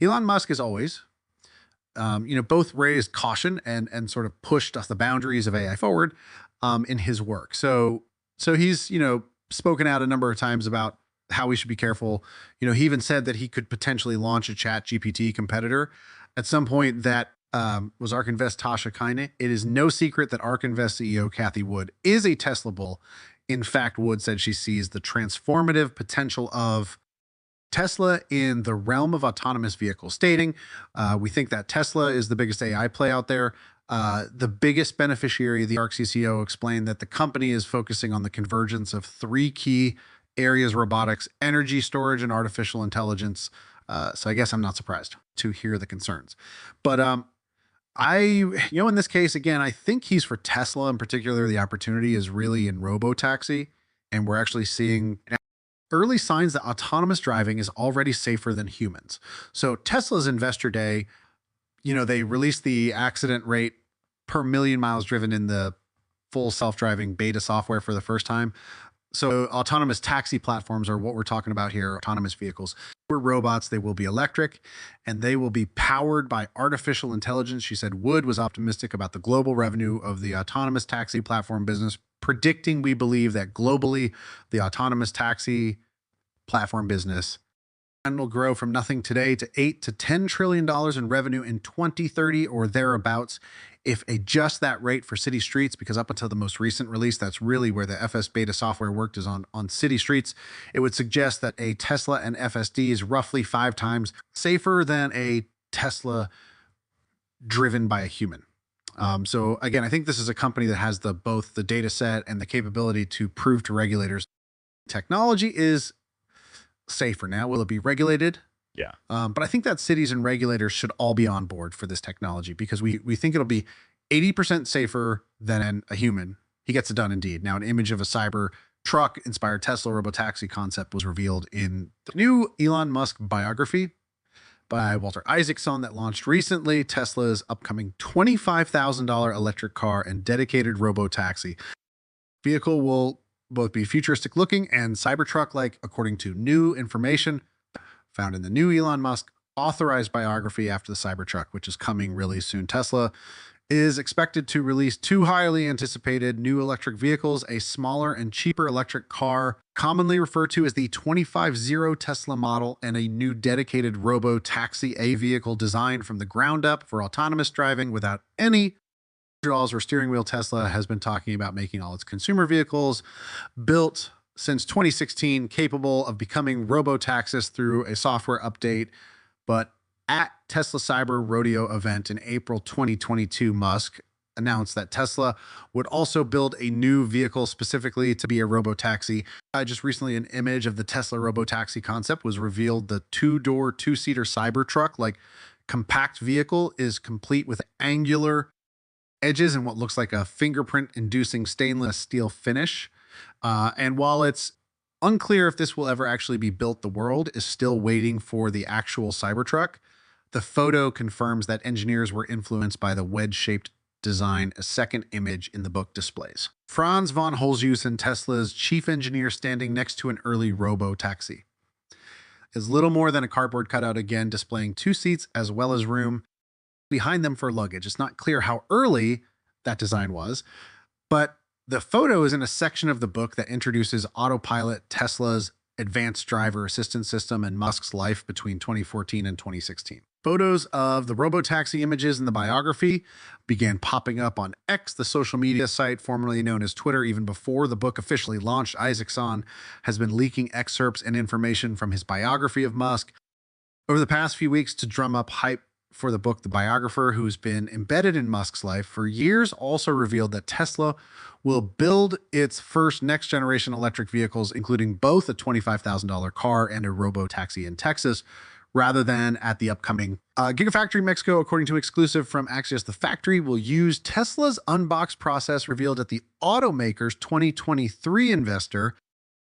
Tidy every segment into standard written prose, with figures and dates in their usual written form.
Elon Musk, as always, both raised caution and sort of pushed the boundaries of AI forward in his work. So he's, spoken out a number of times about how we should be careful. He even said that he could potentially launch a Chat GPT competitor at some point. That was ARK Invest Tasha Kaine. It is no secret that ARK Invest CEO Cathie Wood is a Tesla bull. In fact, Wood said she sees the transformative potential of Tesla in the realm of autonomous vehicles, stating, we think that Tesla is the biggest AI play out there. The biggest beneficiary, the ARK CCO, explained that the company is focusing on the convergence of three key areas: robotics, energy storage, and artificial intelligence. So I guess I'm not surprised to hear the concerns. But in this case, again, I think he's for Tesla in particular. The opportunity is really in Robotaxi. And we're actually seeing early signs that autonomous driving is already safer than humans. So Tesla's Investor Day, they released the accident rate per million miles driven in the full self-driving beta software for the first time. So autonomous taxi platforms are what we're talking about here, autonomous vehicles. We're robots, they will be electric, and they will be powered by artificial intelligence. She said Wood was optimistic about the global revenue of the autonomous taxi platform business, predicting, we believe, that globally the autonomous taxi platform business will grow from nothing today to $8 to $10 trillion in revenue in 2030 or thereabouts. If adjust that rate for city streets, because up until the most recent release, that's really where the FS beta software worked, is on city streets, it would suggest that a Tesla and FSD is roughly 5 times safer than a Tesla driven by a human. So again, I think this is a company that has both the data set and the capability to prove to regulators technology is safer. Now, will it be regulated? Yeah. But I think that cities and regulators should all be on board for this technology, because we think it'll be 80% safer than a human. He gets it done indeed. Now, an image of a cyber truck inspired Tesla Robotaxi concept was revealed in the new Elon Musk biography by Walter Isaacson that launched recently. Tesla's upcoming $25,000 electric car and dedicated Robotaxi vehicle will both be futuristic looking and Cybertruck-like, according to new information found in the new Elon Musk authorized biography after the Cybertruck, which is coming really soon. Tesla is expected to release 2 highly anticipated new electric vehicles: a smaller and cheaper electric car, commonly referred to as the 250 Tesla model, and a new dedicated Robotaxi, a vehicle designed from the ground up for autonomous driving without any $100 or steering wheel. Tesla has been talking about making all its consumer vehicles built since 2016 capable of becoming robotaxis through a software update. But at Tesla Cyber Rodeo event in April 2022, Musk announced that Tesla would also build a new vehicle specifically to be a robotaxi. Just recently, an image of the Tesla robotaxi concept was revealed. The 2-door, 2-seater Cybertruck, like compact vehicle, is complete with angular edges and what looks like a fingerprint-inducing stainless steel finish. And while it's unclear if this will ever actually be built, the world is still waiting for the actual Cybertruck. The photo confirms that engineers were influenced by the wedge-shaped design a second image in the book displays. Franz von Holzhausen, Tesla's chief engineer, standing next to an early robo-taxi, is little more than a cardboard cutout, again displaying 2 seats as well as room behind them for luggage. It's not clear how early that design was, but the photo is in a section of the book that introduces Autopilot, Tesla's advanced driver assistance system, and Musk's life between 2014 and 2016. Photos of the robotaxi images in the biography began popping up on X, the social media site formerly known as Twitter, even before the book officially launched. Isaacson has been leaking excerpts and information from his biography of Musk over the past few weeks to drum up hype for the book. The biographer, who's been embedded in Musk's life for years, also revealed that Tesla will build its first next-generation electric vehicles, including both a $25,000 car and a robo-taxi in Texas, rather than at the upcoming Gigafactory Mexico. According to exclusive from Axios, the factory will use Tesla's unboxed process revealed at the automaker's 2023 Investor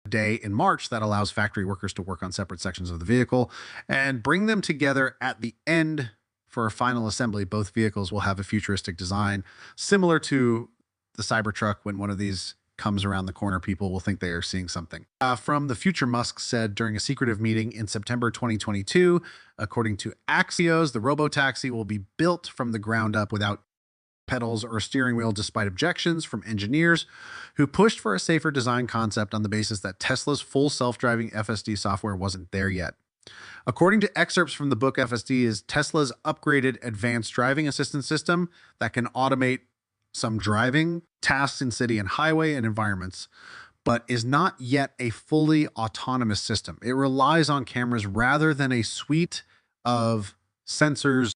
Day in March that allows factory workers to work on separate sections of the vehicle and bring them together at the end for a final assembly. Both vehicles will have a futuristic design similar to the Cybertruck when one of these comes around the corner, people will think they are seeing something. From the future, Musk said during a secretive meeting in September 2022, according to Axios, the Robotaxi will be built from the ground up without pedals or a steering wheel, despite objections from engineers who pushed for a safer design concept on the basis that Tesla's full self-driving FSD software wasn't there yet. According to excerpts from the book, FSD is Tesla's upgraded advanced driving assistance system that can automate some driving tasks in city and highway and environments, but is not yet a fully autonomous system. It relies on cameras rather than a suite of sensors,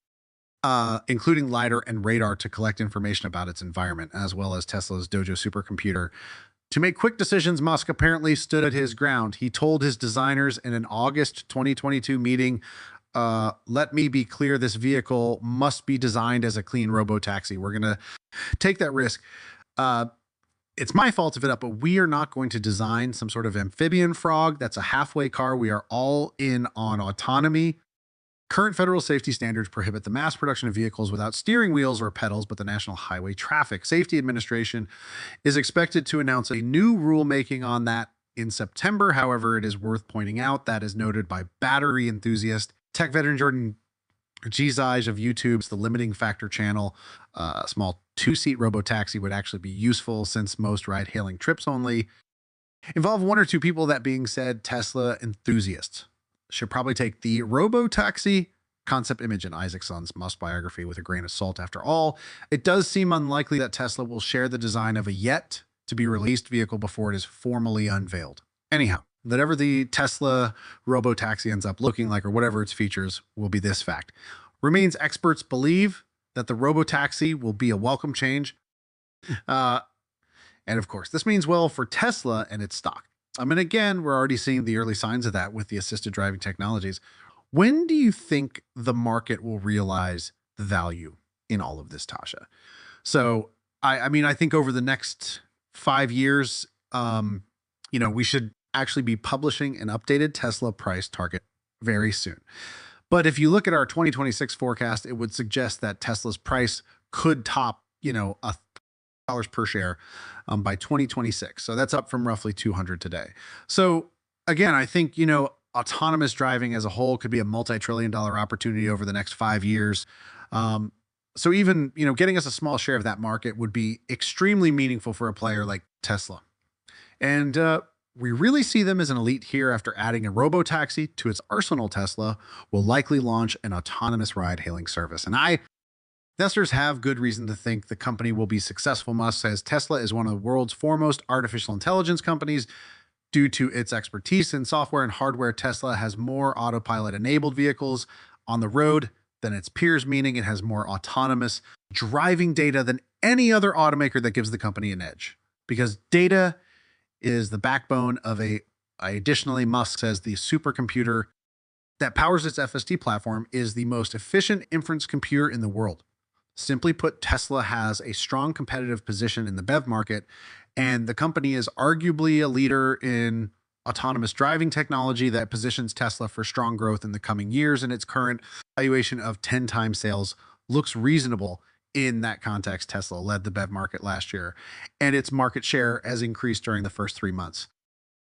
including LiDAR and radar, to collect information about its environment, as well as Tesla's Dojo supercomputer. To make quick decisions, Musk apparently stood at his ground. He told his designers in an August 2022 meeting, let me be clear, this vehicle must be designed as a clean robotaxi. We're going to take that risk. It's my fault if it up, but we are not going to design some sort of amphibian frog that's a halfway car. We are all in on autonomy. Current federal safety standards prohibit the mass production of vehicles without steering wheels or pedals, but the National Highway Traffic Safety Administration is expected to announce a new rulemaking on that in September. However, it is worth pointing out that, as noted by battery enthusiast, tech veteran Jordan Gizaj of YouTube's The Limiting Factor channel, a small two-seat robotaxi would actually be useful, since most ride-hailing trips only involve one or two people. That being said, Tesla enthusiasts should probably take the Robotaxi concept image in Isaacson's Musk biography with a grain of salt. After all, it does seem unlikely that Tesla will share the design of a yet-to-be-released vehicle before it is formally unveiled. Anyhow, whatever the Tesla Robotaxi ends up looking like, or whatever its features, will be this fact. Remains experts believe that the Robotaxi will be a welcome change. And of course, this means well for Tesla and its stock. I mean, again, we're already seeing the early signs of that with the assisted driving technologies. When do you think the market will realize the value in all of this, Tasha? So, I mean, I think over the next 5 years, we should actually be publishing an updated Tesla price target very soon. But if you look at our 2026 forecast, it would suggest that Tesla's price could top, $1 per share by 2026. So that's up from roughly 200 today. So again, I think, autonomous driving as a whole could be a multi-trillion-dollar opportunity over the next 5 years. So even, getting us a small share of that market would be extremely meaningful for a player like Tesla. And we really see them as an elite here. After adding a robotaxi to its arsenal, Tesla will likely launch an autonomous ride-hailing service. And investors have good reason to think the company will be successful. Musk says Tesla is one of the world's foremost artificial intelligence companies. Due to its expertise in software and hardware, Tesla has more autopilot-enabled vehicles on the road than its peers, meaning it has more autonomous driving data than any other automaker. That gives the company an edge, because data is the backbone of additionally, Musk says the supercomputer that powers its FSD platform is the most efficient inference computer in the world. Simply put, Tesla has a strong competitive position in the BEV market, and the company is arguably a leader in autonomous driving technology that positions Tesla for strong growth in the coming years, and its current valuation of 10 times sales looks reasonable. In that context, Tesla led the BEV market last year, and its market share has increased during the first 3 months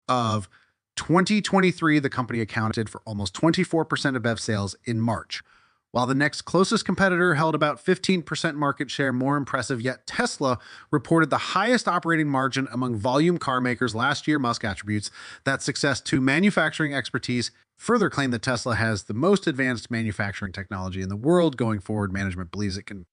of 2023. The company accounted for almost 24% of BEV sales in March, while the next closest competitor held about 15% market share. More impressive yet, Tesla reported the highest operating margin among volume car makers last year. Musk attributes that success to manufacturing expertise, further claim that Tesla has the most advanced manufacturing technology in the world. Going forward, management believes it can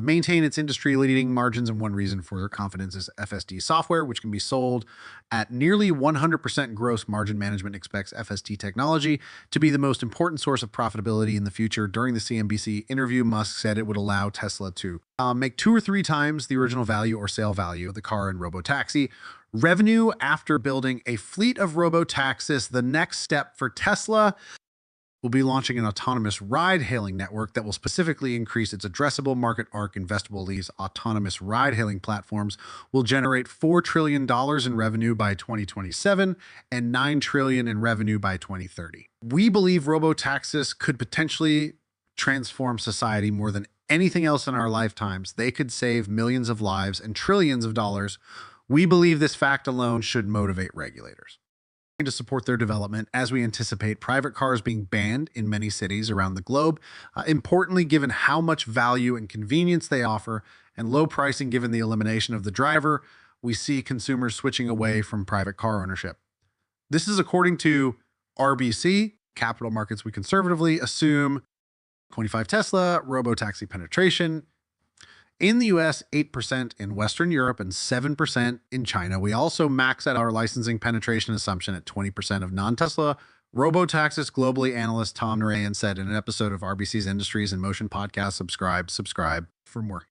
maintain its industry-leading margins, and one reason for their confidence is FSD software, which can be sold at nearly 100% gross margin. Management expects FSD technology to be the most important source of profitability in the future. During the CNBC interview, Musk said it would allow Tesla to make 2 or 3 times the original value or sale value of the car and Robotaxi revenue after building a fleet of Robotaxis. The next step for Tesla will be launching an autonomous ride-hailing network that will specifically increase its addressable market. ARK Investable believes autonomous ride-hailing platforms will generate $4 trillion in revenue by 2027 and $9 trillion in revenue by 2030. We believe Robotaxis could potentially transform society more than anything else in our lifetimes. They could save millions of lives and trillions of dollars We believe this fact alone should motivate regulators to support their development as we anticipate private cars being banned in many cities around the globe. Importantly, given how much value and convenience they offer and low pricing given the elimination of the driver, we see consumers switching away from private car ownership. This is according to RBC, Capital Markets We Conservatively assume 25 Tesla, Robotaxi penetration. In the US, 8% in Western Europe and 7% in China. We also max out our licensing penetration assumption at 20% of non-Tesla. Robotaxis globally analyst Tom Narayan said in an episode of RBC's Industries in Motion podcast, subscribe for more.